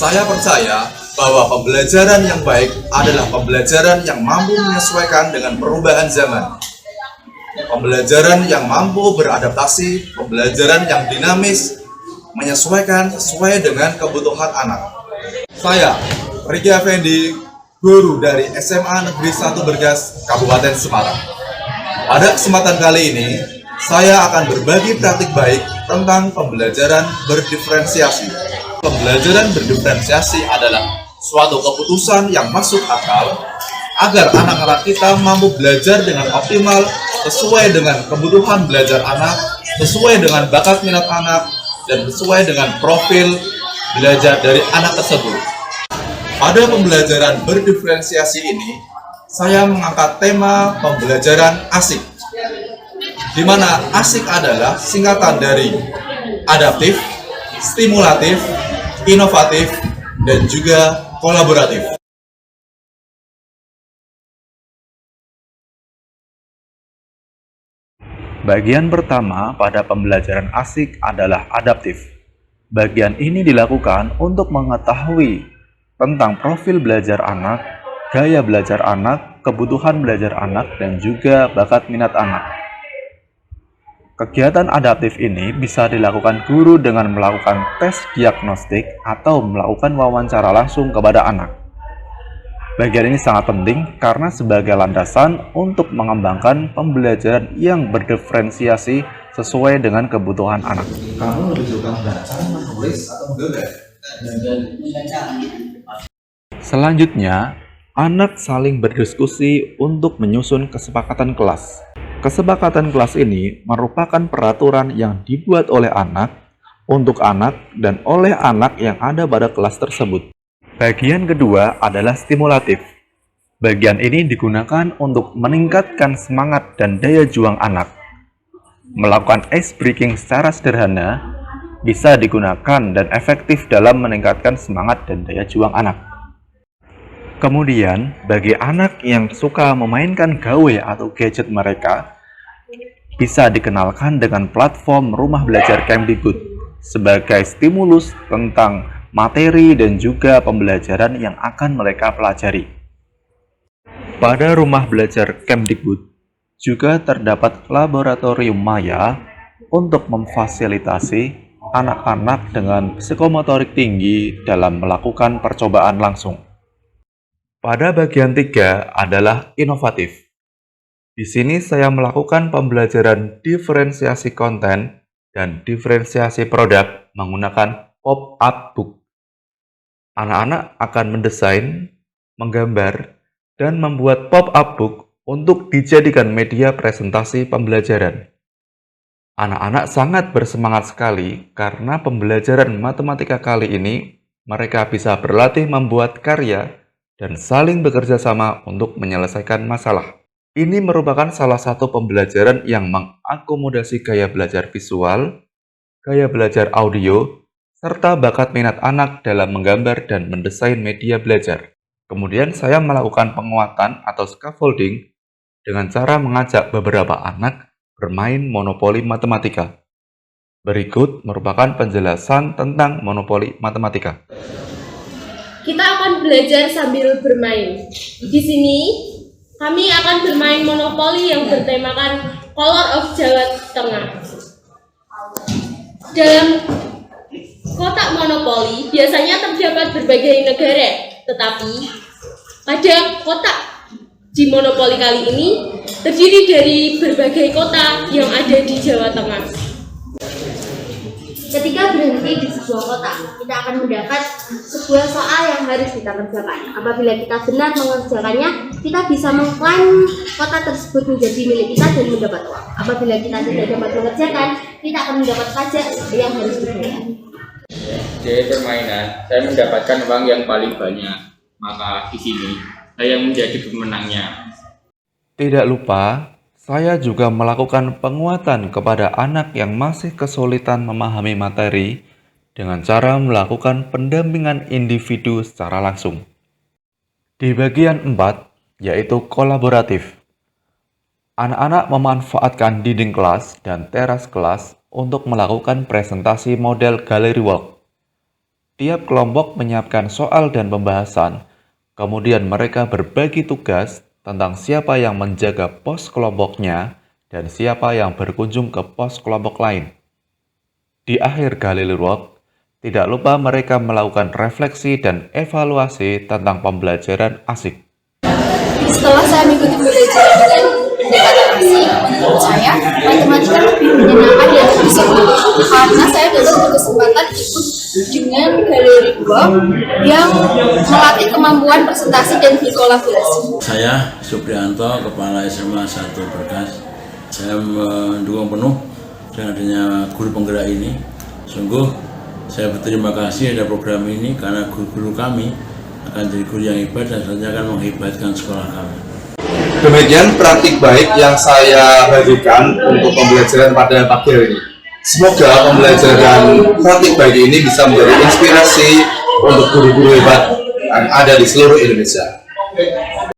Saya percaya bahwa pembelajaran yang baik adalah pembelajaran yang mampu menyesuaikan dengan perubahan zaman. Pembelajaran yang mampu beradaptasi, pembelajaran yang dinamis, menyesuaikan sesuai dengan kebutuhan anak. Saya, Riki Effendi, guru dari SMA Negeri 1 Bergas, Kabupaten Semarang. Pada kesempatan kali ini, saya akan berbagi praktik baik tentang pembelajaran berdiferensiasi. Pembelajaran berdiferensiasi adalah suatu keputusan yang masuk akal agar anak-anak kita mampu belajar dengan optimal sesuai dengan kebutuhan belajar anak, sesuai dengan bakat minat anak, dan sesuai dengan profil belajar dari anak tersebut. Pada pembelajaran berdiferensiasi ini, saya mengangkat tema pembelajaran asik, di mana asik adalah singkatan dari adaptif, stimulatif, inovatif, dan juga kolaboratif. Bagian pertama pada pembelajaran asik adalah adaptif. Bagian ini dilakukan untuk mengetahui tentang profil belajar anak, gaya belajar anak, kebutuhan belajar anak, dan juga bakat minat anak. Kegiatan adaptif ini bisa dilakukan guru dengan melakukan tes diagnostik atau melakukan wawancara langsung kepada anak. Bagian ini sangat penting karena sebagai landasan untuk mengembangkan pembelajaran yang berdiferensiasi sesuai dengan kebutuhan anak. Kamu lebih suka membaca, menulis, atau menggambar? Selanjutnya, anak saling berdiskusi untuk menyusun kesepakatan kelas. Kesepakatan kelas ini merupakan peraturan yang dibuat oleh anak, untuk anak, dan oleh anak yang ada pada kelas tersebut. Bagian kedua adalah stimulatif. Bagian ini digunakan untuk meningkatkan semangat dan daya juang anak. Melakukan ice breaking secara sederhana bisa digunakan dan efektif dalam meningkatkan semangat dan daya juang anak. Kemudian, bagi anak yang suka memainkan gawe atau gadget mereka, bisa dikenalkan dengan platform Rumah Belajar Kemdikbud sebagai stimulus tentang materi dan juga pembelajaran yang akan mereka pelajari. Pada Rumah Belajar Kemdikbud juga terdapat laboratorium maya untuk memfasilitasi anak-anak dengan psikomotorik tinggi dalam melakukan percobaan langsung. Pada bagian 3 adalah inovatif. Di sini saya melakukan pembelajaran diferensiasi konten dan diferensiasi produk menggunakan pop-up book. Anak-anak akan mendesain, menggambar, dan membuat pop-up book untuk dijadikan media presentasi pembelajaran. Anak-anak sangat bersemangat sekali karena pembelajaran matematika kali ini mereka bisa berlatih membuat karya dan saling bekerja sama untuk menyelesaikan masalah. Ini merupakan salah satu pembelajaran yang mengakomodasi gaya belajar visual, gaya belajar audio, serta bakat minat anak dalam menggambar dan mendesain media belajar. Kemudian saya melakukan penguatan atau scaffolding dengan cara mengajak beberapa anak bermain monopoli matematika. Berikut merupakan penjelasan tentang monopoli matematika. Kita akan belajar sambil bermain. Di sini, kami akan bermain monopoli yang bertemakan Color of Jawa Tengah. Dalam kotak monopoli biasanya terdapat berbagai negara, tetapi pada kotak di monopoli kali ini terdiri dari berbagai kota yang ada di Jawa Tengah. Ketika berhenti di sebuah kota, kita akan mendapat sebuah soal yang harus kita kerjakan. Apabila kita benar mengerjakannya, kita bisa mengklaim kota tersebut menjadi milik kita dan mendapat uang. Apabila kita tidak dapat mengerjakan, kita akan mendapat pajak yang harus dibayar. Dari permainan, saya mendapatkan uang yang paling banyak. Maka di sini, saya menjadi pemenangnya. Tidak lupa, saya juga melakukan penguatan kepada anak yang masih kesulitan memahami materi dengan cara melakukan pendampingan individu secara langsung. Di bagian 4, yaitu kolaboratif. Anak-anak memanfaatkan dinding kelas dan teras kelas untuk melakukan presentasi model gallery walk. Tiap kelompok menyiapkan soal dan pembahasan, kemudian mereka berbagi tugas tentang siapa yang menjaga pos kelompoknya dan siapa yang berkunjung ke pos kelompok lain. Di akhir Galileo Walk, tidak lupa mereka melakukan refleksi dan evaluasi tentang pembelajaran asik. Setelah saya mengikuti pembelajaran dengan pendekatan asik, menurut saya matematika lebih menyenangkan dan lebih seru karena saya dapat berkesempatan ikut dengan galeri Walk yang melatih kemampuan presentasi dan berkolaborasi. Saya Suprianto, Kepala SMA 1 Berkas. Saya mendukung penuh dengan adanya guru penggerak ini. Sungguh saya berterima kasih ada program ini karena guru-guru kami akan jadi guru yang hebat dan tentunya akan menghebatkan sekolah kami. Demikian praktik baik yang saya bagikan untuk pembelajaran pada pagi hari ini. Semoga pembelajaran praktik baik ini bisa menjadi inspirasi untuk guru-guru hebat yang ada di seluruh Indonesia.